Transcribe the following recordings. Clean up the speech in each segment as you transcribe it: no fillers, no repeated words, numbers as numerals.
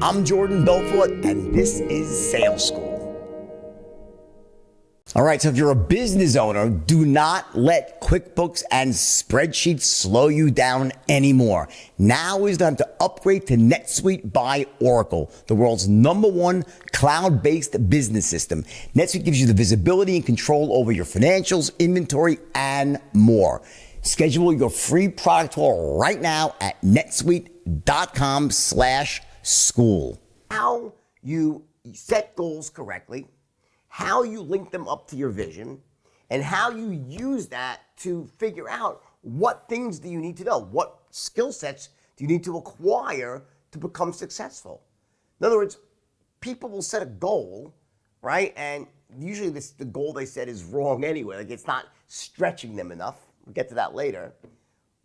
I'm Jordan Belfort, and this is Sales School. All right, so if you're a business owner, do not let QuickBooks and spreadsheets slow you down anymore. Now is the time to upgrade to NetSuite by Oracle, the world's #1 cloud-based business system. NetSuite gives you the visibility and control over your financials, inventory, and more. Schedule your free product tour right now at netsuite.com/school. How you set goals correctly, how you link them up to your vision, and how you use that to figure out what things do you need to know, what skill sets do you need to acquire to become successful. In other words, people will set a goal, right? And usually the goal they set is wrong anyway. Like, it's not stretching them enough. We'll get to that later.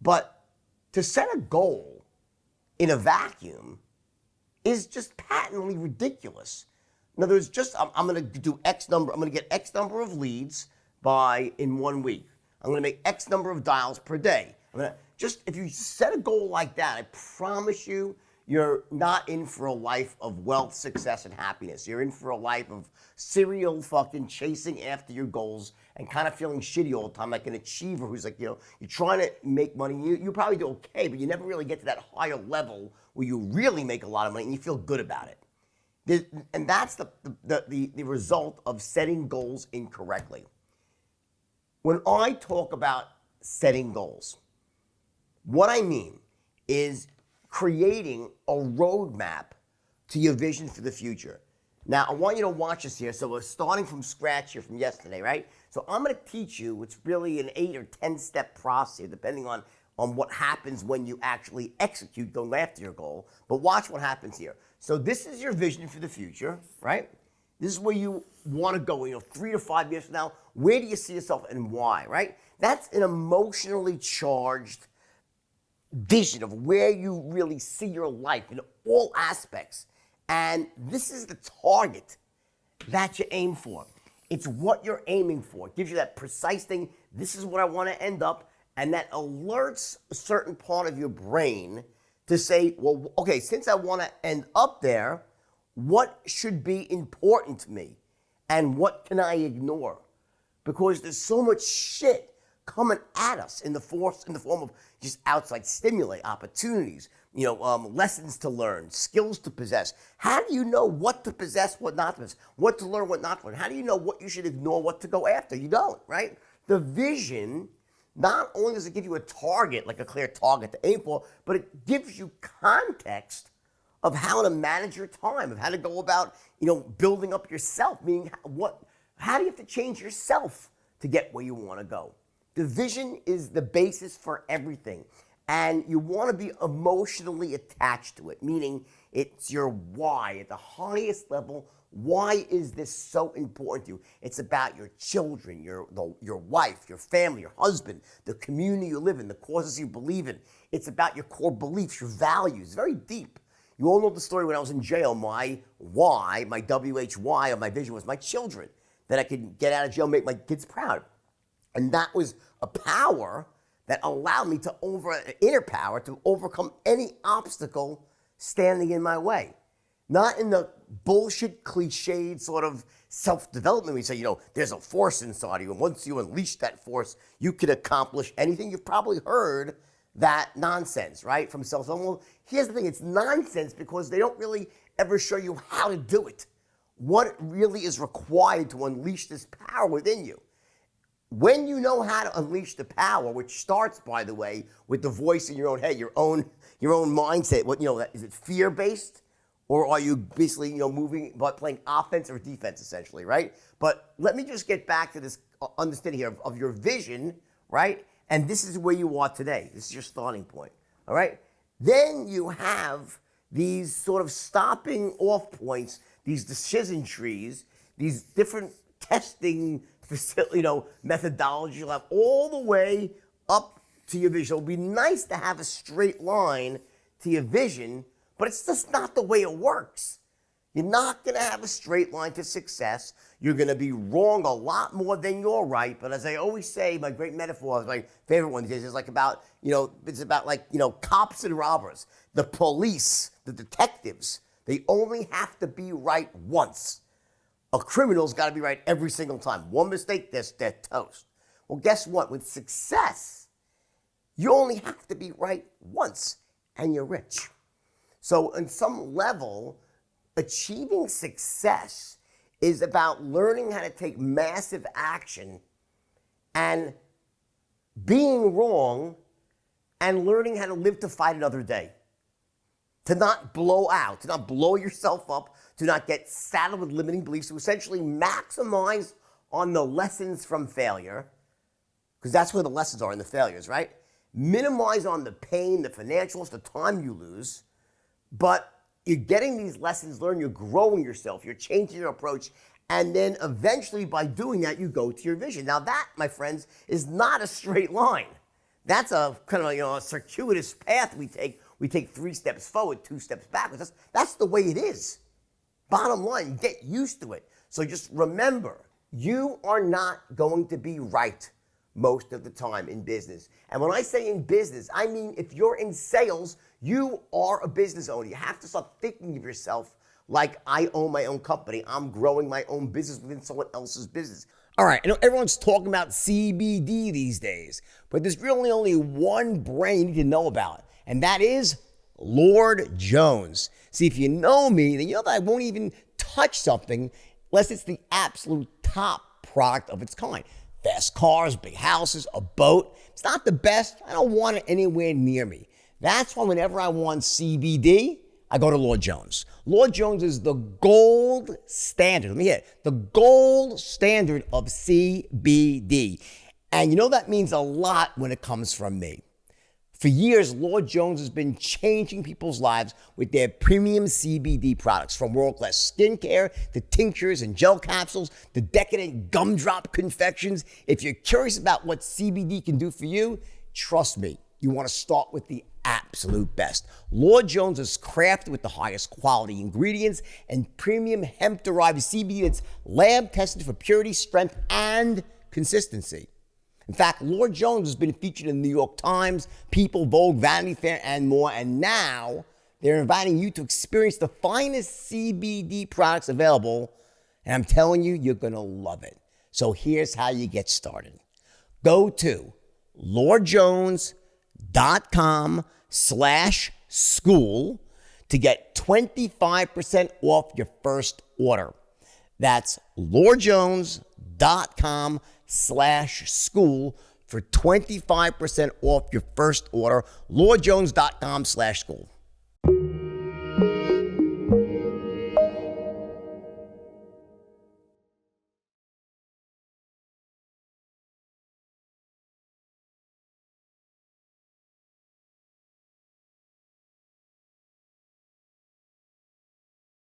But to set a goal in a vacuum is just patently ridiculous. In other words, I'm going to do X number. I'm going to get X number of leads in 1 week. I'm going to make X number of dials per day. If you set a goal like that, I promise you, you're not in for a life of wealth, success, and happiness. You're in for a life of serial fucking chasing after your goals and kind of feeling shitty all the time, like an achiever who's like, you're trying to make money. You probably do okay, but you never really get to that higher level where you really make a lot of money and you feel good about it. And that's the result of setting goals incorrectly. When I talk about setting goals, what I mean is creating a roadmap to your vision for the future. Now, I want you to watch this here. So we're starting from scratch here from yesterday, right? So I'm going to teach you, it's really an 8 or 10 step process, depending on what happens when you actually execute going after your goal. But watch what happens here. So this is your vision for the future, right? This is where you want to go, 3 to 5 years from now. Where do you see yourself and why, right? That's an emotionally charged vision of where you really see your life in all aspects. And this is the target that you aim for. It's what you're aiming for. It gives you that precise thing. This is what I want to end up. And that alerts a certain part of your brain to say, well, okay, since I want to end up there, what should be important to me? And what can I ignore? Because there's so much shit coming at us in the form of just outside stimuli, opportunities, lessons to learn, skills to possess. How do you know what to possess, what not to possess, what to learn, what not to learn? How do you know what you should ignore, what to go after? You don't, right? The vision, not only does it give you a target, like a clear target to aim for, but it gives you context of how to manage your time, of how to go about, building up yourself, meaning how do you have to change yourself to get where you want to go? The vision is the basis for everything. And you want to be emotionally attached to it, meaning it's your why at the highest level. Why is this so important to you? It's about your children, your wife, your family, your husband, the community you live in, the causes you believe in. It's about your core beliefs, your values, very deep. You all know the story when I was in jail. My why, my WHY of my vision was my children, that I could get out of jail, make my kids proud. And that was a power that allowed me inner power to overcome any obstacle standing in my way. Not in the bullshit, cliched sort of self-development. We say, there's a force inside of you, and once you unleash that force, you can accomplish anything. You've probably heard that nonsense, right, from self-development. Well, here's the thing. It's nonsense because they don't really ever show you how to do it. What really is required to unleash this power within you. When you know how to unleash the power, which starts, by the way, with the voice in your own head, your own mindset. Is it fear-based? Or are you basically, moving, but playing offense or defense, essentially, right? But let me just get back to this understanding here of your vision, right? And this is where you are today. This is your starting point, all right? Then you have these sort of stopping off points, these decision trees, these different testing methodology you'll have all the way up to your vision. It would be nice to have a straight line to your vision, but it's just not the way it works. You're not going to have a straight line to success. You're going to be wrong a lot more than you're right. But as I always say, my great metaphor, my favorite one is like about, it's about cops and robbers, the police, the detectives, They only have to be right once. A criminal's got to be right every single time. One mistake, they're toast. Well, guess what? With success, you only have to be right once, and you're rich. So on some level, achieving success is about learning how to take massive action and being wrong and learning how to live to fight another day. To not blow out, to not blow yourself up, to not get saddled with limiting beliefs, to essentially maximize on the lessons from failure, because that's where the lessons are in the failures, right? Minimize on the pain, the financials, the time you lose, but you're getting these lessons learned, you're growing yourself, you're changing your approach, and then eventually by doing that, you go to your vision. Now that, my friends, is not a straight line. That's a kind of, a circuitous path we take. We take 3 steps forward, 2 steps backwards. That's the way it is. Bottom line, get used to it. So just remember, you are not going to be right most of the time in business. And when I say in business, I mean if you're in sales, you are a business owner. You have to start thinking of yourself like I own my own company. I'm growing my own business within someone else's business. All right, I know everyone's talking about CBD these days, but there's really only one brand you need to know about, and that is Lord Jones. See, if you know me, then you know that I won't even touch something unless it's the absolute top product of its kind. Fast cars, big houses, a boat. It's not the best. I don't want it anywhere near me. That's why whenever I want CBD, I go to Lord Jones. Lord Jones is the gold standard. Let me hear it. The gold standard of CBD. And you know that means a lot when it comes from me. For years, Lord Jones has been changing people's lives with their premium CBD products, from world-class skincare to tinctures and gel capsules to decadent gumdrop confections. If you're curious about what CBD can do for you, trust me, you want to start with the absolute best. Lord Jones is crafted with the highest quality ingredients and premium hemp-derived CBD that's lab-tested for purity, strength, and consistency. In fact, Lord Jones has been featured in the New York Times, People, Vogue, Vanity Fair, and more. And now they're inviting you to experience the finest CBD products available. And I'm telling you, you're going to love it. So here's how you get started. Go to lordjones.com/school to get 25% off your first order. That's lordjones.com/school for 25% off your first order. lordjones.com/school.